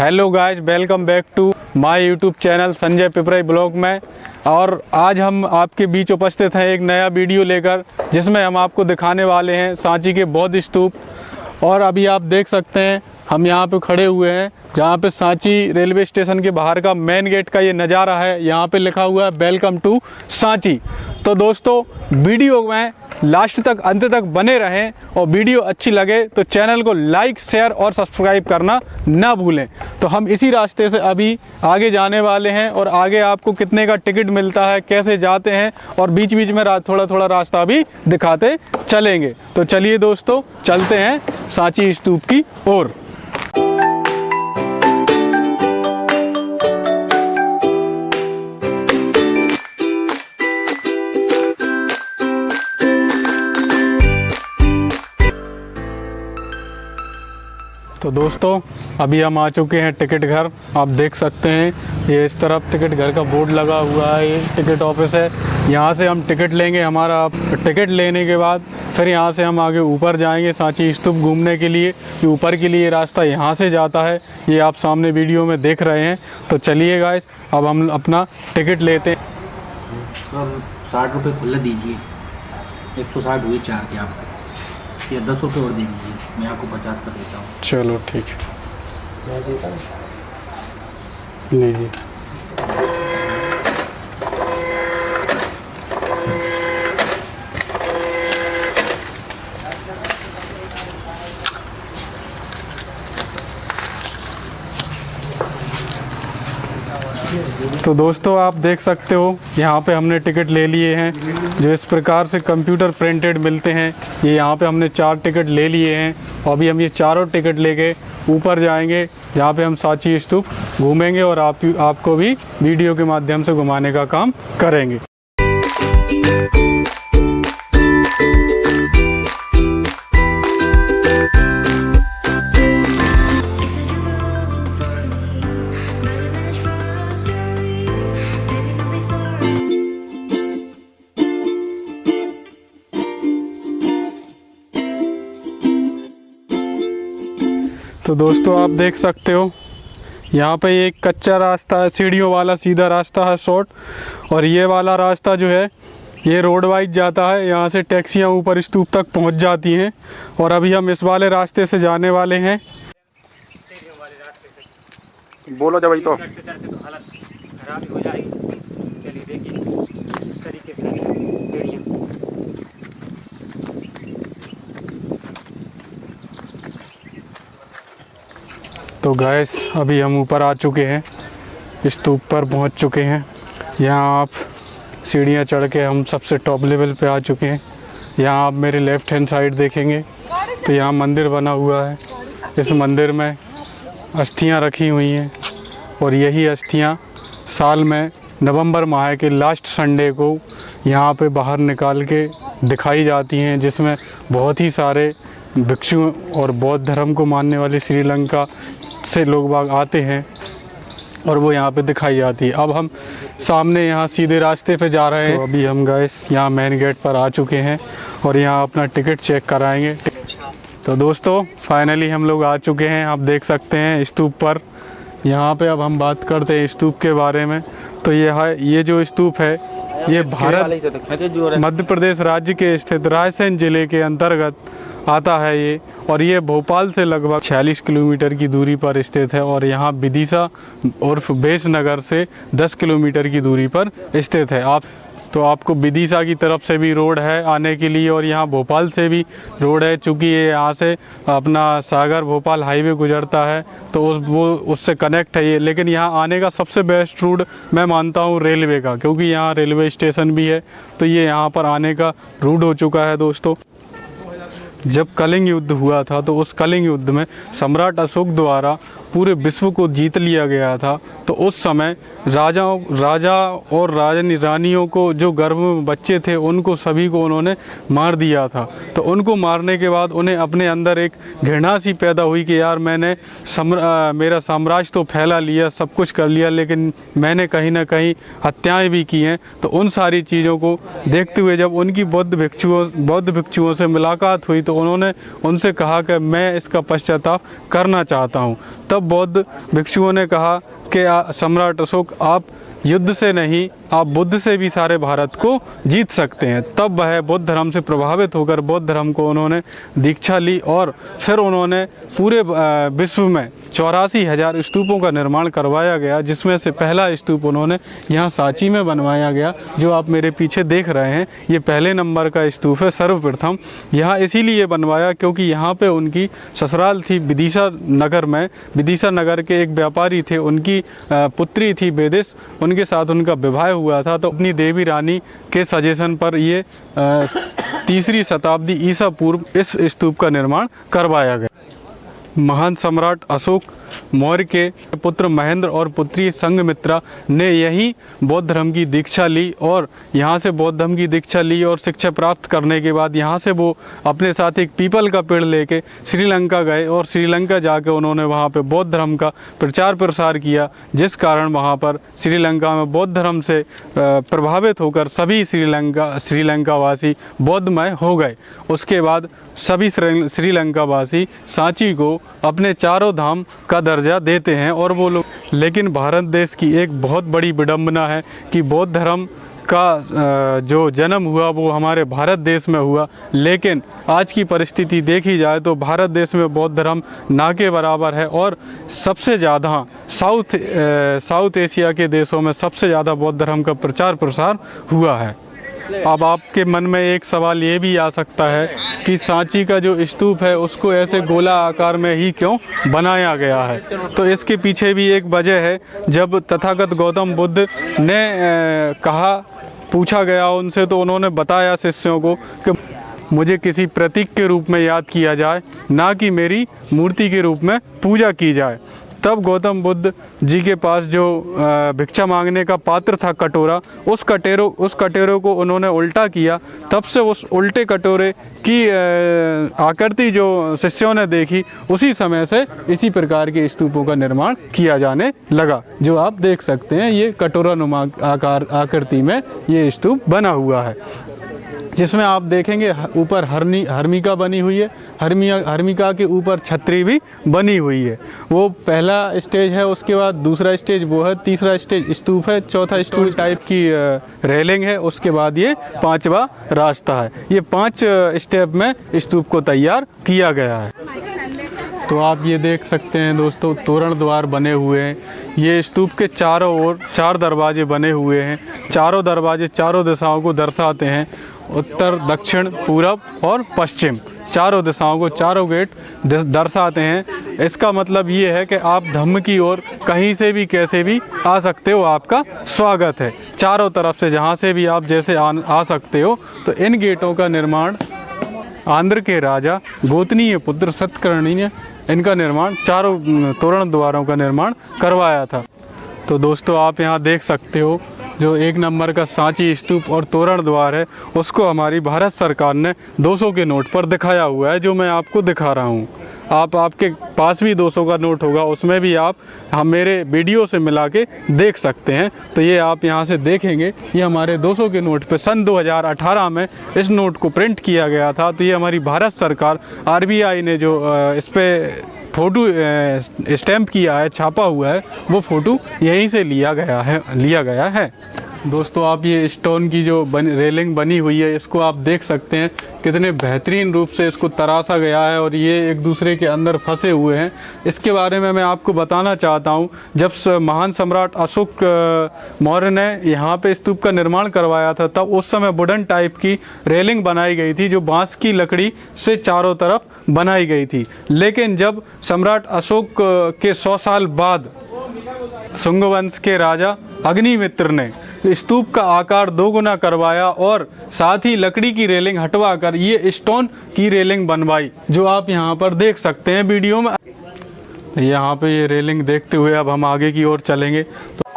Hello guys, welcome back to my YouTube channel Sanjay Piparai blog में। और आज हम आपके बीच उपस्थित हैं एक नया वीडियो लेकर, जिसमें हम आपको दिखाने वाले हैं सांची के बौद्ध स्तूप। और अभी आप देख सकते हैं हम यहाँ पे खड़े हुए हैं जहाँ पे सांची रेलवे स्टेशन के बाहर का मेन गेट का ये नज़ारा है। यहाँ पे लिखा हुआ है वेलकम टू सांची। तो दोस्तों, वीडियो में लास्ट तक अंत तक बने रहें और वीडियो अच्छी लगे तो चैनल को लाइक, शेयर और सब्सक्राइब करना ना भूलें। तो हम इसी रास्ते से अभी आगे जाने वाले हैं और आगे आपको कितने का टिकट मिलता है, कैसे जाते हैं और बीच बीच में थोड़ा थोड़ा रास्ता भी दिखाते चलेंगे। तो चलिए दोस्तों, चलते हैं सांची स्तूप की ओर। तो दोस्तों, अभी हम आ चुके हैं टिकट घर। आप देख सकते हैं ये इस तरफ टिकट घर का बोर्ड लगा हुआ है, ये टिकट ऑफिस है। यहाँ से हम टिकट लेंगे। हमारा टिकट लेने के बाद फिर यहाँ से हम आगे ऊपर जाएंगे सांची स्तूप घूमने के लिए। ये ऊपर के लिए रास्ता यहाँ से जाता है, ये आप सामने वीडियो में देख रहे हैं। तो चलिए गाइस, अब हम अपना टिकट लेते हैं। सर 60 रुपये खुले दीजिए, 160 हुए 4 के आप, या 10 रुपये और दे दीजिए, मैं आपको 50 का देता हूँ। चलो ठीक है, मैं देता हूँ। लीजिए। तो दोस्तों, आप देख सकते हो यहाँ पे हमने टिकट ले लिए हैं, जो इस प्रकार से कंप्यूटर प्रिंटेड मिलते हैं। ये यहाँ पे हमने 4 टिकट ले लिए हैं और अभी हम ये चारों टिकट लेके ऊपर जाएंगे, जहाँ पे हम सांची स्तूप घूमेंगे और आपको भी वीडियो के माध्यम से घुमाने का काम करेंगे। तो दोस्तों, आप देख सकते हो यहाँ पे एक कच्चा रास्ता है, सीढ़ियों वाला सीधा रास्ता है शॉर्ट, और ये वाला रास्ता जो है ये रोड वाइज जाता है। यहाँ से टैक्सियाँ ऊपर स्तूप तक पहुँच जाती हैं और अभी हम इस वाले रास्ते से जाने वाले हैं। बोलो जब तो हालत खराब हो जाएगी। चलिए देखिए इस तरीके से सीढ़ियाँ। तो गैस, अभी हम ऊपर आ चुके हैं, स्तूप पर पहुंच चुके हैं। यहाँ आप सीढ़ियाँ चढ़ के हम सबसे टॉप लेवल पे आ चुके हैं। यहाँ आप मेरे लेफ़्ट हैंड साइड देखेंगे तो यहाँ मंदिर बना हुआ है। इस मंदिर में अस्थियाँ रखी हुई हैं और यही अस्थियाँ साल में नवंबर माह के लास्ट संडे को यहाँ पे बाहर निकाल के दिखाई जाती हैं, जिसमें बहुत ही सारे भिक्षु और बौद्ध धर्म को मानने वाले श्रीलंका से लोग बाग आते हैं और वो यहाँ पे दिखाई जाती है। अब हम सामने यहाँ सीधे रास्ते पे जा रहे हैं। तो अभी हम गाइस यहाँ मेन गेट पर आ चुके हैं और यहाँ अपना टिकट चेक कराएंगे। तो दोस्तों, फाइनली हम लोग आ चुके हैं, आप देख सकते हैं स्तूप पर। यहाँ पे अब हम बात करते हैं स्तूप के बारे में। तो ये जो स्तूप है ये भारत मध्य प्रदेश राज्य के स्थित रायसेन जिले के अंतर्गत आता है ये, और ये भोपाल से लगभग 46 किलोमीटर की दूरी पर स्थित है और यहाँ विदिशा उर्फ बेसनगर से 10 किलोमीटर की दूरी पर स्थित है। आपको विदिशा की तरफ से भी रोड है आने के लिए और यहाँ भोपाल से भी रोड है। चूँकि ये यहाँ से अपना सागर भोपाल हाईवे गुजरता है तो वो उससे कनेक्ट है ये। लेकिन यहाँ आने का सबसे बेस्ट रूट मैं मानता हूँ रेलवे का, क्योंकि यहाँ रेलवे स्टेशन भी है। तो ये यहाँ पर आने का रूट हो चुका है। दोस्तों, जब कलिंग युद्ध हुआ था तो उस कलिंग युद्ध में सम्राट अशोक द्वारा पूरे विश्व को जीत लिया गया था। तो उस समय राजा और रानियों को जो गर्भ में बच्चे थे उनको सभी को उन्होंने मार दिया था। तो उनको मारने के बाद उन्हें अपने अंदर एक घृणा सी पैदा हुई कि यार मेरा साम्राज्य तो फैला लिया, सब कुछ कर लिया, लेकिन मैंने कहीं ना कहीं हत्याएं भी की हैं। तो उन सारी चीज़ों को देखते हुए जब उनकी बौद्ध भिक्षुओं से मुलाकात हुई तो उन्होंने उनसे कहा कि मैं इसका पश्चाताप करना चाहता हूँ। तब तब बौद्ध भिक्षुओं ने कहा कि सम्राट अशोक, आप युद्ध से नहीं, आप बुद्ध से भी सारे भारत को जीत सकते हैं। तब वह बौद्ध धर्म से प्रभावित होकर बौद्ध धर्म को उन्होंने दीक्षा ली और फिर उन्होंने पूरे विश्व में 84,000 स्तूपों का निर्माण करवाया गया, जिसमें से पहला स्तूप उन्होंने यहाँ सांची में बनवाया गया, जो आप मेरे पीछे देख रहे हैं। ये पहले नंबर का स्तूप है सर्वप्रथम। यहाँ इसीलिए बनवाया क्योंकि यहाँ पे उनकी ससुराल थी विदिशा नगर में। विदिशा नगर के एक व्यापारी थे, उनकी पुत्री थी बेदिश, उनके साथ उनका विवाह हुआ था। तो अपनी देवी रानी के सजेशन पर ये 3री शताब्दी ईसा पूर्व इस स्तूप का निर्माण करवाया गया। महान सम्राट अशोक मौर्य के पुत्र महेंद्र और पुत्री संघमित्रा ने यही बौद्ध धर्म की दीक्षा ली और यहाँ से बौद्ध धर्म की दीक्षा ली और शिक्षा प्राप्त करने के बाद यहाँ से वो अपने साथ एक पीपल का पेड़ लेके श्रीलंका गए और श्रीलंका जाके उन्होंने वहाँ पे बौद्ध धर्म का प्रचार प्रसार किया, जिस कारण वहाँ पर श्रीलंका में बौद्ध धर्म से प्रभावित होकर सभी श्रीलंकावासी बौद्धमय हो गए। उसके बाद सभी श्रीलंकावासी सांची को अपने चारों धाम का दर्जा देते हैं और वो लोग। लेकिन भारत देश की एक बहुत बड़ी विडंबना है कि बौद्ध धर्म का जो जन्म हुआ वो हमारे भारत देश में हुआ, लेकिन आज की परिस्थिति देखी जाए तो भारत देश में बौद्ध धर्म ना के बराबर है और सबसे ज़्यादा साउथ एशिया के देशों में सबसे ज़्यादा बौद्ध धर्म का प्रचार प्रसार हुआ है। अब आपके मन में एक सवाल ये भी आ सकता है कि सांची का जो स्तूप है उसको ऐसे गोला आकार में ही क्यों बनाया गया है। तो इसके पीछे भी एक वजह है। जब तथागत गौतम बुद्ध ने पूछा गया उनसे, तो उन्होंने बताया शिष्यों को कि मुझे किसी प्रतीक के रूप में याद किया जाए, ना कि मेरी मूर्ति के रूप में पूजा की जाए। तब गौतम बुद्ध जी के पास जो भिक्षा मांगने का पात्र था कटोरा, उस कटोरे को उन्होंने उल्टा किया। तब से उस उल्टे कटोरे की आकृति जो शिष्यों ने देखी, उसी समय से इसी प्रकार के स्तूपों का निर्माण किया जाने लगा। जो आप देख सकते हैं, ये कटोरा नुमा आकृति में ये स्तूप बना हुआ है, जिसमें आप देखेंगे ऊपर हर्मिका बनी हुई है, हर्मिका के ऊपर छतरी भी बनी हुई है। वो पहला स्टेज है, उसके बाद दूसरा स्टेज वो है, तीसरा स्टेज स्तूप है, चौथा स्तूप टाइप की रेलिंग है, उसके बाद ये 5वां रास्ता है। ये 5 स्टेप में स्तूप को तैयार किया गया है। तो आप ये देख सकते हैं दोस्तों, तोरण द्वार बने हुए हैं। ये स्तूप के चारों ओर 4 दरवाजे बने हुए हैं। चारों दरवाजे चारों दिशाओं को दर्शाते हैं, उत्तर, दक्षिण, पूरब और पश्चिम। चारों दिशाओं को चारों गेट दर्शाते हैं। इसका मतलब ये है कि आप धम्म की ओर कहीं से भी कैसे भी आ सकते हो, आपका स्वागत है। चारों तरफ से जहाँ से भी आप जैसे आ सकते हो। तो इन गेटों का निर्माण आंध्र के राजा गोतनीय पुत्र सतकर्णी ने इनका निर्माण, चारों तोरण द्वारों का निर्माण करवाया था। तो दोस्तों आप यहाँ देख सकते हो, जो 1 नंबर का सांची स्तूप और तोरण द्वार है, उसको हमारी भारत सरकार ने 200 के नोट पर दिखाया हुआ है, जो मैं आपको दिखा रहा हूँ। आपके पास भी 200 का नोट होगा, उसमें भी हम मेरे वीडियो से मिला के देख सकते हैं। तो ये आप यहाँ से देखेंगे, ये हमारे 200 के नोट पे सन 2018 में इस नोट को प्रिंट किया गया था। तो ये हमारी भारत सरकार RBI ने जो इस पर फ़ोटो स्टैम्प किया है, छापा हुआ है, वो फ़ोटो यहीं से लिया गया है। दोस्तों आप ये स्टोन की जो रेलिंग बनी हुई है, इसको आप देख सकते हैं कितने बेहतरीन रूप से इसको तराशा गया है और ये एक दूसरे के अंदर फंसे हुए हैं। इसके बारे में मैं आपको बताना चाहता हूँ। जब महान सम्राट अशोक मौर्य ने यहाँ पे स्तूप का निर्माण करवाया था, तब उस समय वुडन टाइप की रेलिंग बनाई गई थी, जो बांस की लकड़ी से चारों तरफ बनाई गई थी। लेकिन जब सम्राट अशोक के 100 साल बाद शुंग वंश के राजा अग्निमित्र ने स्तूप का आकार 2 गुना करवाया और साथ ही लकड़ी की रेलिंग हटवाकर ये स्टोन की रेलिंग बनवाई, जो आप यहाँ पर देख सकते हैं वीडियो में। यहाँ पे ये रेलिंग देखते हुए अब हम आगे की ओर चलेंगे। तो